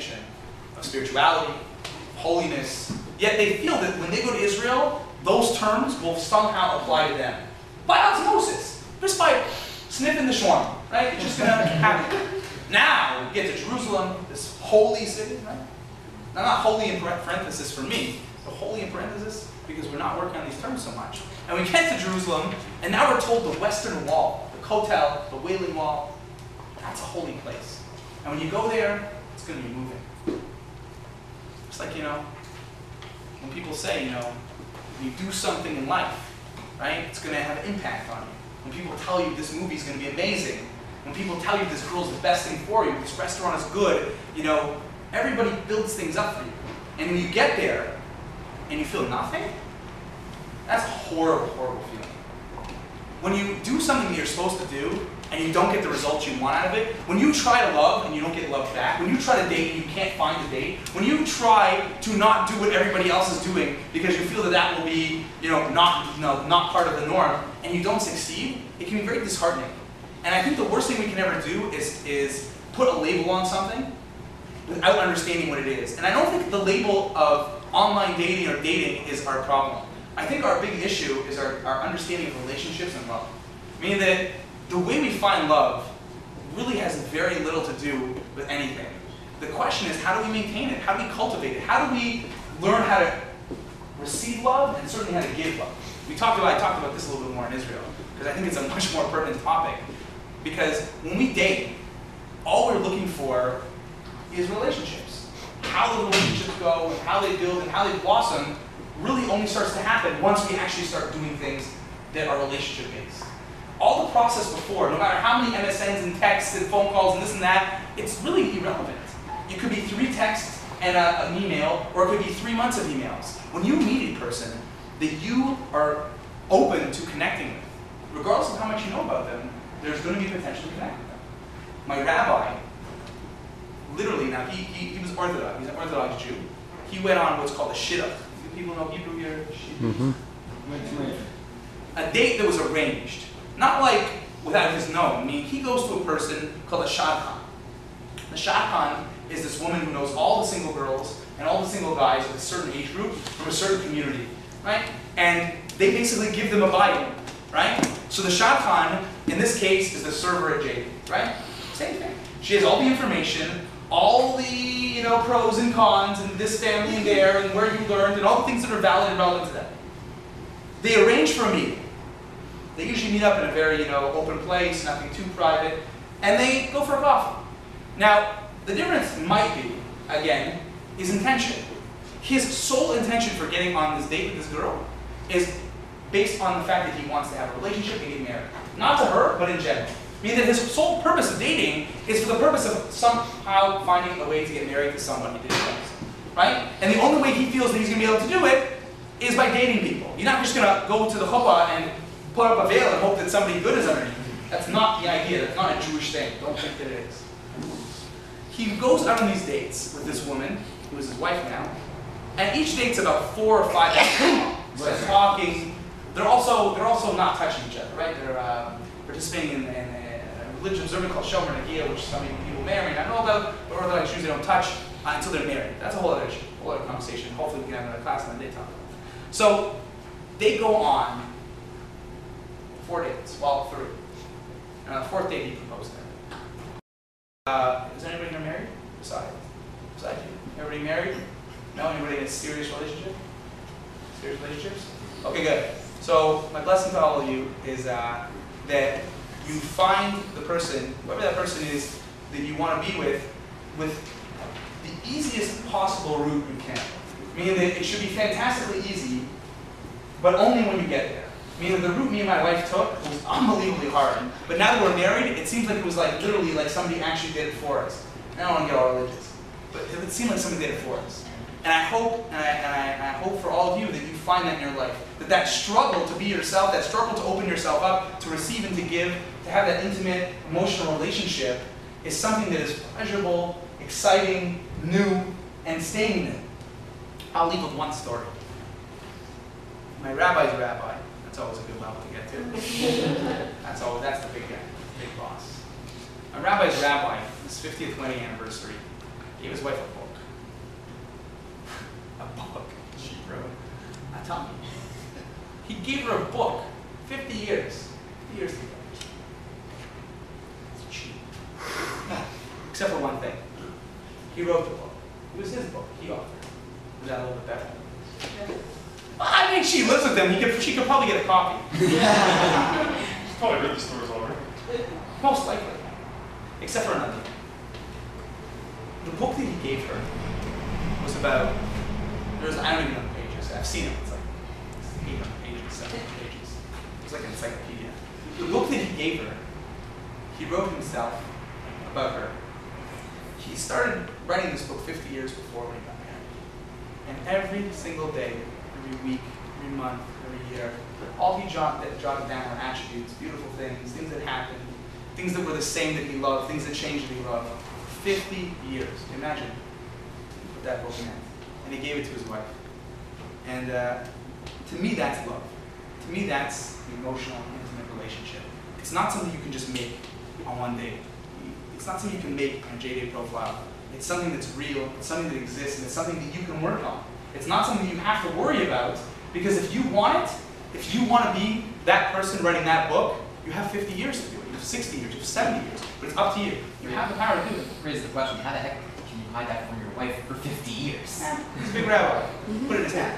definition of spirituality, holiness, yet they feel that when they go to Israel, those terms will somehow apply to them. By osmosis, just by sniffing the shawarma, right? It's just going to happen. Now, we get to Jerusalem, this holy city, right? Now, not holy in parenthesis for me, but holy in parenthesis because we're not working on these terms so much. And we get to Jerusalem, and now we're told the Western Wall, the Kotel, the Wailing Wall, that's a holy place. And when you go there, it's going to be moving. It's like, when people say, when you do something in life, right, it's going to have an impact on you. When people tell you this movie is going to be amazing, when people tell you this girl's the best thing for you, this restaurant is good, everybody builds things up for you. And when you get there and you feel nothing, that's a horrible, horrible feeling. When you do something that you're supposed to do and you don't get the results you want out of it, when you try to love and you don't get love back, when you try to date and you can't find a date, when you try to not do what everybody else is doing because you feel that that will be, not part of the norm, and you don't succeed, it can be very disheartening. And I think the worst thing we can ever do is put a label on something without understanding what it is. And I don't think the label of online dating or dating is our problem. I think our big issue is our understanding of relationships and love. Meaning that the way we find love really has very little to do with anything. The question is, how do we maintain it? How do we cultivate it? How do we learn how to receive love and certainly how to give love? I talked about this a little bit more in Israel, because I think it's a much more pertinent topic. Because when we date, all we're looking for is relationships. How the relationships go, and how they build, and how they blossom really only starts to happen once we actually start doing things that are relationship-based. All the process before, no matter how many MSNs and texts and phone calls and this and that, it's really irrelevant. It could be 3 texts and an email, or it could be 3 months of emails. When you meet a person that you are open to connecting with, regardless of how much you know about them, there's going to be potential to connect with them. My rabbi, literally, now he was Orthodox, he's an Orthodox Jew. He went on what's called a shidduch. Do people know Hebrew here? A date that was arranged. Not like without his knowing. I mean, he goes to a person called a shadchan. The shadchan is this woman who knows all the single girls and all the single guys of a certain age group from a certain community, right? And they basically give them a Bible, right? So the shadchan, in this case, is the server at JD, right? Same thing. She has all the information, all the pros and cons, and this family and there, and where you learned, and all the things that are valid and relevant to them. They arrange for a meeting. They usually meet up in a very open place, nothing too private, and they go for a coffee. Now, the difference might be, again, his intention. His sole intention for getting on this date with this girl is based on the fact that he wants to have a relationship and get married. Not to her, but in general. Meaning that his sole purpose of dating is for the purpose of somehow finding a way to get married to someone he didn't know. Right? And the only way he feels that he's going to be able to do it is by dating people. You're not just going to go to the chuppah and put up a veil and hope that somebody good is underneath you. That's not the idea. That's not a Jewish thing. Don't think that it is. He goes out on these dates with this woman, who is his wife now, and each date's about 4 or 5 hours long. So they're talking. They're also not touching each other, right? They're participating in a religious observance called Shomer Nagia, which some people marry. I know about, but Orthodox Jews they don't touch until they're married. That's a whole other issue, a whole other conversation. Hopefully we can have another class on the day talk. So they go on 4 dates, well, 3. And on the 4th date, he proposed to her. Is anybody here married? Besides you. Everybody married? No? Anybody in a serious relationship? Serious relationships? Okay, good. So my blessing to all of you is that you find the person, whoever that person is, that you want to be with the easiest possible route you can. Meaning that it should be fantastically easy, but only when you get there. Meaning the route me and my wife took was unbelievably hard. But now that we're married, it seems like it was like literally like somebody actually did it for us. And I don't want to get all religious, but it seemed like somebody did it for us. And I hope, I hope for all of you that you find that in your life. That struggle to be yourself, that struggle to open yourself up, to receive and to give, to have that intimate, emotional relationship is something that is pleasurable, exciting, new, and staying new. I'll leave with one story. My rabbi's rabbi. That's always a good level to get to. That's the big guy, the big boss. My rabbi's rabbi, his 50th wedding anniversary, gave his wife a book. A book she wrote. Now tell me. He gave her a book. 50 years. 50 years ago. It's cheap. Except for one thing. He wrote the book. It was his book. He authored it. Was that a little bit better? Yeah. Well, I mean, she lives with him. She could probably get a copy. She's probably read the stories already. Most likely. Except for another thing. The book that he gave her was about, I don't even know the pages. I've seen it. It's like 800 pages, 700 pages. It's like an encyclopedia. The book that he gave her, he wrote himself about her. He started writing this book 50 years before we got married. And every single day, every week, every month, every year, all he jotted down were attributes, beautiful things that happened, things that were the same that he loved, things that changed that he loved. 50 years. Imagine he put that book in, and he gave it to his wife. And to me, that's love. To me, that's an emotional, intimate relationship. It's not something you can just make on one day. It's not something you can make on a JDate profile. It's something that's real, it's something that exists, and it's something that you can work on. It's not something you have to worry about, because if you want it, if you want to be that person writing that book, you have 50 years to do it. You have 60 years, you have 70 years. But it's up to you. You have the power to do it. Raise the question, how the heck can you hide that from your wife for 50 years? He's a big rabbi. Put it in his hat.